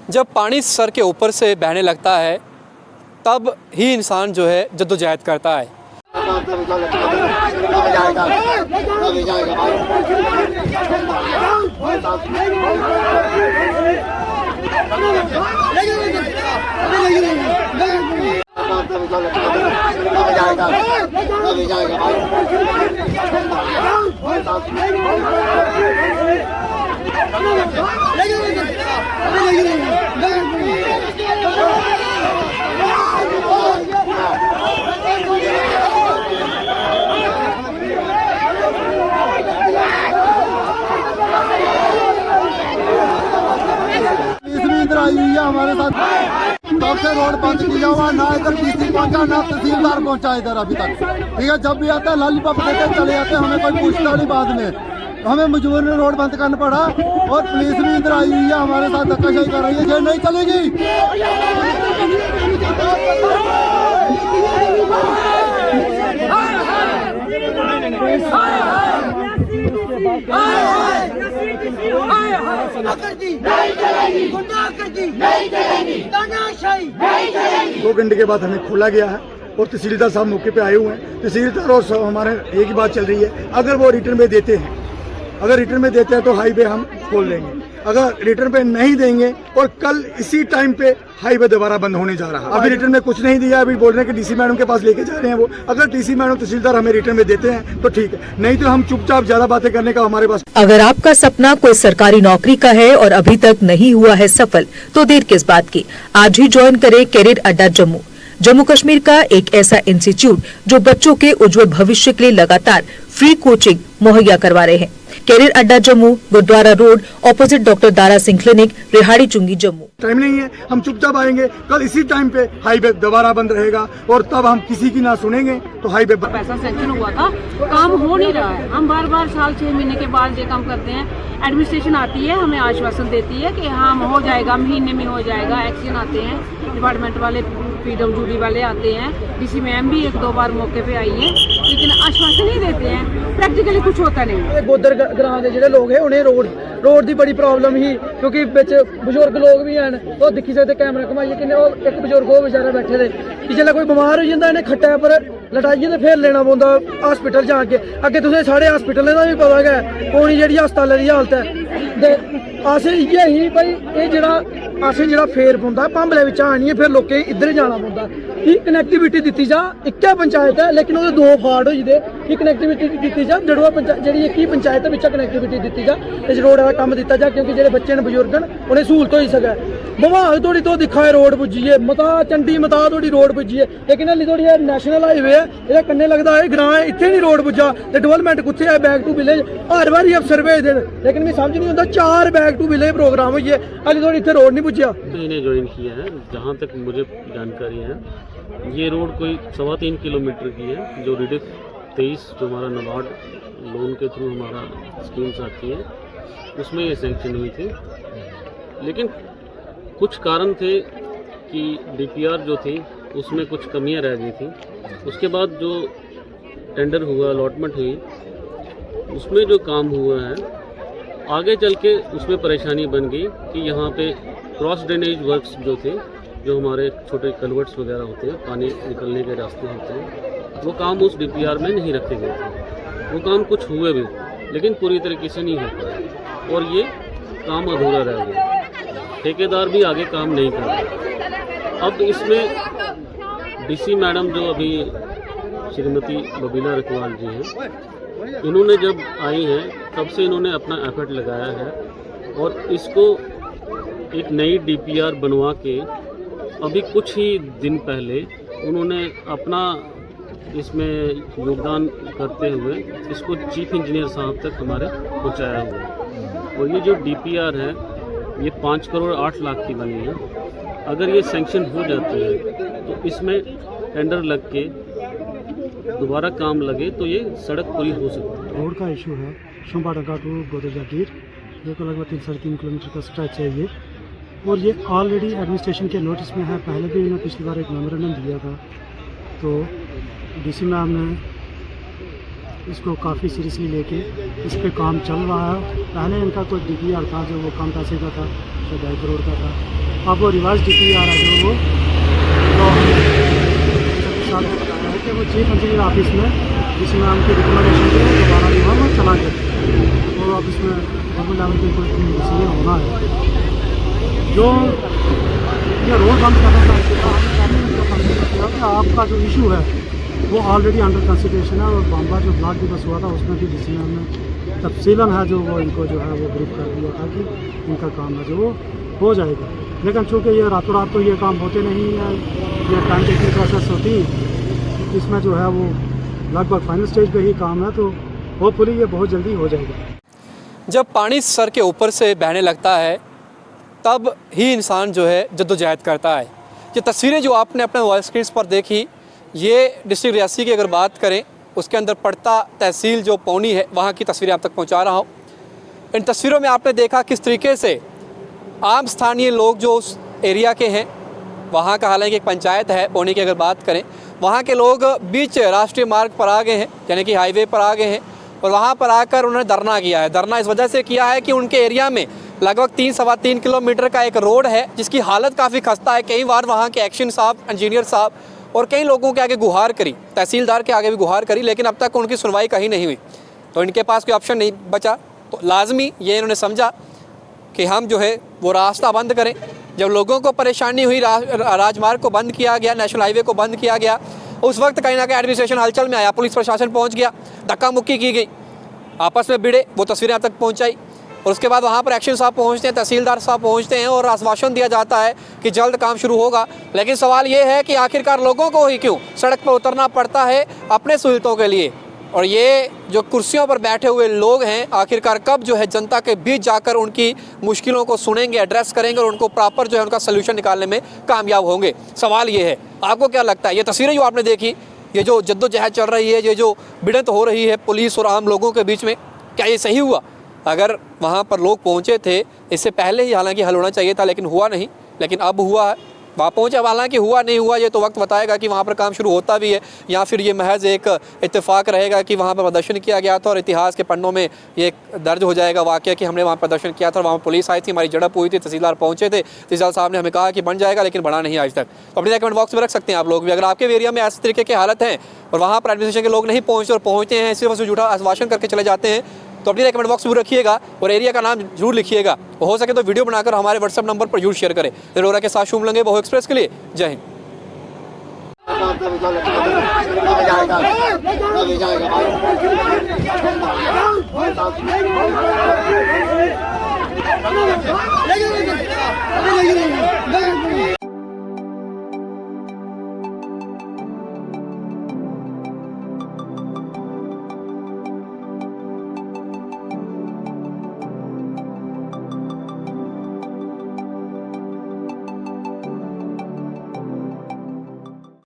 जब पानी सर के ऊपर से बहने लगता है तब ही इंसान जो है जद्दोजहद करता है। आई हुई है हमारे साथ, तब से रोड बंद किया हुआ, ना इधर डीसी पहुंचा ना तहसीलदार पहुंचा इधर अभी तक। ठीक है, जब भी आता है लॉलीपॉप देते चले जाते हैं, हमें कोई पूछता नहीं बाद में। हमें मजबूरन रोड बंद करना पड़ा और पुलिस भी इधर आई हुई है हमारे साथ धक्काशाही कर रही है। ये नहीं चलेगी। दो घंटे के बाद हमें खोला गया है और तहसीलदार साहब मौके पे आए हुए हैं। तहसीलदार और हमारे एक ही बात चल रही है, अगर वो रिटर्न में देते हैं, अगर रिटर्न में देते हैं तो हाईवे हम खोल देंगे, अगर रिटर्न पे नहीं देंगे और कल इसी टाइम पे हाईवे दोबारा बंद होने जा रहा है। अभी रिटर्न में कुछ नहीं दिया, अभी बोल रहे हैं कि डीसी मैडम के पास लेके जा रहे हैं वो। अगर डीसी मैडम तहसीलदार हमें रिटर्न में देते हैं तो ठीक है, नहीं तो हम चुपचाप ज्यादा बातें करने का हमारे पास। अगर आपका सपना कोई सरकारी नौकरी का है और अभी तक नहीं हुआ है सफल, तो देर किस बात की। आज ही ज्वाइन करें कैरियर अड्डा जम्मू, जम्मू कश्मीर का एक ऐसा इंस्टीट्यूट जो बच्चों के उज्जवल भविष्य के लिए लगातार फ्री कोचिंग मुहैया करवा रहे हैं। Career Adda Jammu, Gurdwara road, opposite doctor Dara Singh clinic, Rehari Chungi, Jammu. Time नहीं है, हम चुपचाप आएंगे, कल इसी टाइम पे हाईवे दोबारा बंद रहेगा और तब हम किसी की ना सुनेंगे तो हाईवे। पैसा सेंक्शन हुआ था, काम हो नहीं रहा है। हम बार साल 6 महीने के बाद ये काम करते हैं। एडमिनिस्ट्रेशन आती है, हमें आश्वासन देती है कि हाँ हो जाएगा, महीने में हो जाएगा। एक्शन आते हैं, डिपार्टमेंट वाले, PWD वाले आते हैं, डीसी मैम भी 1-2 बार मौके पे आई है, लेकिन आश्वासन नहीं देते हैं, प्रैक्टिकली कुछ होता नहीं। गोदर ग्रां के जो लोग हैं उन्हें रोड की बड़ी प्रॉब्लम ही, क्योंकि बजुर्ग लोग भी हैं, तो दिखी सकते कैमरा घुमाइए कि एक बजुर्ग वो बेचारे बैठे थे कि जिसलै कोई बीमार हो जाता इन्हें खट्टे पर लटाइए तो फिर लेना पौंदा हॉस्पिटल जाके। अगे तुसें साढ़े हॉस्पिटल का भी पता है कौन जी हस्पताल की हालत है। अस इयै ही भाई ये जेह्ड़ा फेर पौंदा भांबले बिच्चा आनिए फिर लोकें इद्धर जाना पौंदा कि कनैक्टिविटी दित्ती जा। इक्कै पंचायत है लेकिन वो 2 फाड़ होई दे कि कनैक्टिविटी दित्ती जा, जड़ुआ पंचायत जी एक ही पंचायत है बिच्चा कनैक्टिविटी दित्ती जा, इस रोड का कम दित्ता जा, क्योंकि जेह्ड़े बच्चे न बजुर्ग न उन्हें सहूलत होई सकै। भवाग धोड़ी तो दिक्खा है रोड पुज्जी है, मता चंडी मता धोड़ी रोड पुज्जी है, लेकिन हल्ली धोड़ी नैशनल हाईवे है, ये कन्ने लगदा है ग्रां है, इत्थे नहीं रोड पुज्जा ते डेवलपमेंट कुत्थे है। बैक टू विलेज हर बारी अफसर भेजदे न, लेकिन मैं समझ नहीं आता 4 बैक टू विलेज प्रोग्राम होइए, हल्ली धोड़ी इत्थे रोड नहीं पुज्जा। इन्हें ज्वाइन किया है, जहाँ तक मुझे जानकारी है ये रोड कोई 3.25 किलोमीटर की है, जो रिडिफ 23 जो हमारा नबार्ड लोन के थ्रू हमारा स्कीम्स आती है उसमें ये सैंक्शन हुई थी। लेकिन कुछ कारण थे कि DPR जो थी उसमें कुछ कमियां रह गई थी। उसके बाद जो टेंडर हुआ, अलॉटमेंट हुई, उसमें जो काम हुआ है आगे चल के उसमें परेशानी बन गई कि यहाँ पे क्रॉस ड्रेनेज वर्क्स जो थे, जो हमारे छोटे कलवर्ट्स वगैरह होते हैं, पानी निकलने के रास्ते होते हैं, वो काम उस DPR में नहीं रखे गए थे। वो काम कुछ हुए भी लेकिन पूरी तरीके से नहीं हो पाए और ये काम अधूरा रह गया। ठेकेदार भी आगे काम नहीं कर रहे। अब इसमें डीसी मैडम जो अभी श्रीमती बबीना रखवाल जी हैं, इन्होंने जब आई हैं तब से इन्होंने अपना एफर्ट लगाया है और इसको एक नई DPR बनवा के अभी कुछ ही दिन पहले उन्होंने अपना इसमें योगदान करते हुए इसको चीफ इंजीनियर साहब तक हमारे पहुंचाया हुआ है। और ये जो DPR है ये 5 करोड़ 8 लाख की बनी है। अगर ये सैंक्शन हो जाती है तो इसमें टेंडर लग के दोबारा काम लगे तो ये सड़क पूरी हो सकती है। रोड का इशू है शंबाडगा टू गोदर जागीर, ये को लगभग 3-3.5 किलोमीटर का स्ट्रेच है ये, और ये ऑलरेडी एडमिनिस्ट्रेशन के नोटिस में है। पहले भी इन्होंने पिछली बार एक मेमोरेंडम दिया था, तो डीसी मैम ने इसको काफ़ी सीरियसली लेके इस पे काम चल रहा है। पहले इनका कोई DPR था जो वो कम पैसे का था, 2.5 करोड़ का था, अब वो रिवाइज DPR है जो वो साथ में बताया है कि वो चीफ इंजीनियर ऑफिस में जिसमें उनकी रिकमेंडेशन के दोबारा जो है वो चला गया और अब इसमें गवर्नमेंट लेवल पे कोई डिसीजन होना है। जो ये रोड बंद करना चाहते हैं कि आपका जो इशू है वो ऑलरेडी अंडर कंसिडरेशन है और बाम्बा जो ब्लॉक दिवस हुआ था उसमें भी डिसीजन हमने तफसीलन है जो वो इनको जो है वो ब्रीफ कर दिया था कि इनका काम है जो वो हो जाएगा। लेकिन चूँकि ये रातों रात तो ये काम होते नहीं है, ये टाइम टेकिंग प्रोसेस होती, इसमें जो है वो लगभग फाइनल स्टेज पे ही काम है, तो होपफुली ये बहुत जल्दी हो जाएगा। जब पानी सर के ऊपर से बहने लगता है तब ही इंसान जो है जद्दोजहद करता है। ये तस्वीरें जो आपने अपने मोबाइल स्क्रीन पर देखी, ये डिस्ट्रिक्ट रियासी की अगर बात करें उसके अंदर पड़ता तहसील जो पौनी है वहाँ की तस्वीरें आप तक पहुँचा रहा हूँ। इन तस्वीरों में आपने देखा किस तरीके से आम स्थानीय लोग जो उस एरिया के हैं, वहाँ का हालांकि एक पंचायत है पौनी की अगर बात करें, वहाँ के लोग बीच राष्ट्रीय मार्ग पर आ गए हैं, यानी कि हाईवे पर आ गए हैं और वहाँ पर आकर उन्होंने धरना किया है। धरना इस वजह से किया है कि उनके एरिया में लगभग 3-3.25 किलोमीटर का एक रोड है जिसकी हालत काफ़ी खस्ता है। कई बार वहाँ के एक्शन साहब, इंजीनियर साहब और कई लोगों के आगे गुहार करी, तहसीलदार के आगे भी गुहार करी, लेकिन अब तक उनकी सुनवाई कहीं नहीं हुई। तो इनके पास कोई ऑप्शन नहीं बचा, तो लाजमी ये इन्होंने समझा कि हम जो है वो रास्ता बंद करें। जब लोगों को परेशानी हुई, राजमार्ग को बंद किया गया, नेशनल हाईवे को बंद किया गया, उस वक्त कहीं ना कहीं एडमिनिस्ट्रेशन हलचल में आया, पुलिस प्रशासन पहुंच गया, धक्का मुक्की की गई, आपस में भिड़े, वो तस्वीरें आप तक पहुंचाई और उसके बाद वहाँ पर एक्शन साहब पहुँचते हैं, तहसीलदार साहब पहुँचते हैं और आश्वासन दिया जाता है कि जल्द काम शुरू होगा। लेकिन सवाल ये है कि आखिरकार लोगों को ही क्यों सड़क पर उतरना पड़ता है अपने सहूलतों के लिए, और ये जो कुर्सियों पर बैठे हुए लोग हैं आखिरकार कब जो है जनता के बीच जाकर उनकी मुश्किलों को सुनेंगे, एड्रेस करेंगे और उनको प्रॉपर जो है उनका सलूशन निकालने में कामयाब होंगे। सवाल ये है, आपको क्या लगता है ये तस्वीरें जो आपने देखी, ये जो जद्दोजहद चल रही है, ये जो भिड़ंत हो रही है पुलिस और आम लोगों के बीच में, क्या ये सही हुआ? अगर वहाँ पर लोग पहुँचे थे इससे पहले ही हालांकि हल होना चाहिए था, लेकिन हुआ नहीं, लेकिन अब हुआ है, वहाँ पहुँचे। हालांकि हुआ नहीं हुआ ये तो वक्त बताएगा कि वहाँ पर काम शुरू होता भी है या फिर ये महज एक इत्तेफाक रहेगा कि वहाँ पर प्रदर्शन किया गया था और इतिहास के पन्नों में ये दर्ज हो जाएगा वाक़या कि हमने वहाँ प्रदर्शन किया था और वहाँ पुलिस आई थी, हमारी झड़प हुई थी, तहसीलदार पहुँचे थे, तहसीलदार साहब ने हमें कहा कि बन जाएगा, लेकिन बना नहीं आज तक। तो अपने कमेंट बॉक्स में रख सकते हैं आप लोग भी, अगर आपके एरिया में ऐसे तरीके की हालत है और वहाँ पर एडमिनिस्ट्रेशन के लोग नहीं पहुँचते और पहुँचते हैं सिर्फ उसे झूठा आश्वासन करके चले जाते हैं, तो अपनी कमेंट बॉक्स में रखिएगा और एरिया का नाम जरूर लिखिएगा। हो सके तो वीडियो बनाकर हमारे व्हाट्सएप नंबर पर जरूर शेयर करें। रोरा के साथ शुभ लंगे बहु एक्सप्रेस के लिए, जय हिंद।